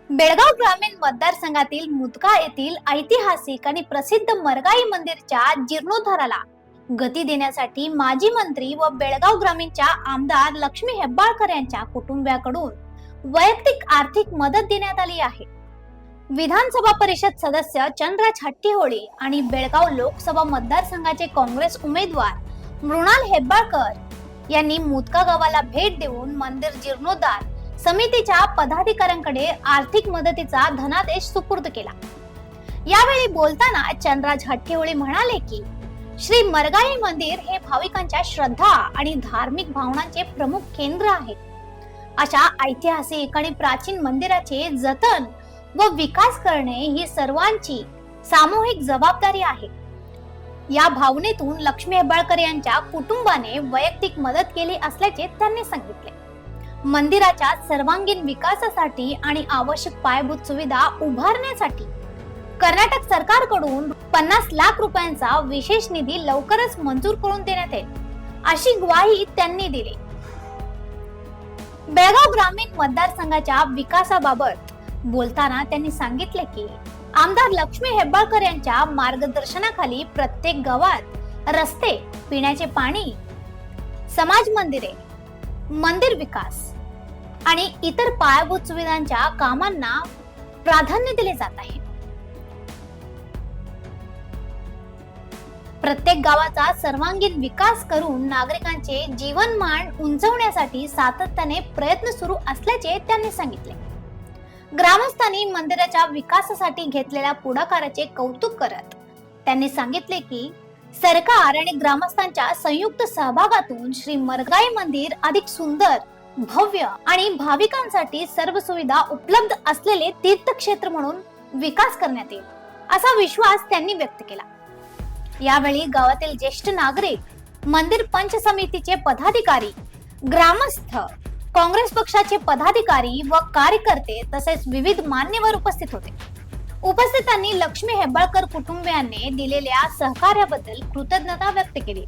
बेळगाव ग्रामीण मतदारसंघातील मुदगा येथील ऐतिहासिक आणि प्रसिद्ध मरगाई मंदिरच्या जीर्णोद्धाराला गती देण्यासाठी माजी मंत्री व बेळगाव ग्रामीणच्या आमदार लक्ष्मी हेब्बाळकर यांच्या कुटुंबियाकडून वैयक्तिक आर्थिक मदत देण्यात आली आहे. विधानसभा परिषद सदस्य चंद्रराज हट्टीहोळी आणि बेळगाव लोकसभा मतदारसंघाचे काँग्रेस उमेदवार मृणाल हेब्बाळकर यांनी मुदगा गावाला भेट देऊन मंदिर जीर्णोद्धार समितीच्या पदाधिकाऱ्यांकडे आर्थिक मदतीचा धनादेश सुपूर्द केला. यावेळी बोलताना चंद्रराज हट्टीहोळी म्हणाले की श्री मरगाई मंदिर हे भाविकांच्या श्रद्धा आणि धार्मिक भावनांचे प्रमुख केंद्र आहे. अशा ऐतिहासिक आणि प्राचीन मंदिराचे जतन व विकास करणे ही सर्वांची सामूहिक जबाबदारी आहे. या भावनेतून लक्ष्मी हेब्बाळकर यांच्या कुटुंबाने वैयक्तिक मदत केली असल्याचे त्यांनी सांगितले. मंदिराच्या सर्वांगीण विकासासाठी आणि आवश्यक पायाभूत सुविधा उभारण्यासाठी कर्नाटक सरकारकडून 50 लाख रुपयांचा विशेष निधी लवकरच मंजूर करून देण्यात येईल अशी ग्वाही त्यांनी दिली. बेळगाव ग्रामीण मतदारसंघाच्या विकासाबाबत बोलताना त्यांनी सांगितले की आमदार लक्ष्मी हेब्बाळकर यांच्या मार्गदर्शनाखाली प्रत्येक गावात रस्ते, पिण्याचे पाणी, समाज मंदिरे, मंदिर विकास आणि इतर पायाभूत सुविधांच्या कामांना प्राधान्य दिले जात आहे. प्रत्येक गावाचा सर्वांगीण विकास करून नागरिकांचे जीवनमान उंचावण्यासाठी सातत्याने प्रयत्न सुरू असल्याचे त्यांनी सांगितले. ग्रामस्थांनी मंदिराच्या विकासासाठी घेतलेल्या पुढाकाराचे कौतुक करत त्यांनी सांगितले की सरकार आणि ग्रामस्थांच्या संयुक्त सहभागातून श्री मरगाई मंदिर अधिक सुंदर, भव्य आणि भाविकांसाठी सर्व सुविधा उपलब्ध असलेले तीर्थक्षेत्र म्हणून विकास करण्यात येईल असा विश्वास त्यांनी व्यक्त केला. यावेळी गावातील ज्येष्ठ नागरिक, मंदिर पंच समितीचे पदाधिकारी, ग्रामस्थ, काँग्रेस पक्षाचे पदाधिकारी व कार्यकर्ते तसेच विविध मान्यवर उपस्थित होते. उपस्थितांनी लक्ष्मी हेब्बाळकर कुटुंबियांनी दिलेल्या सहकार्याबद्दल कृतज्ञता व्यक्त केली.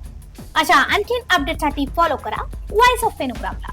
अशा आणखीन अपडेटसाठी फॉलो करा वॉइस ऑफ फेनुग्रामला.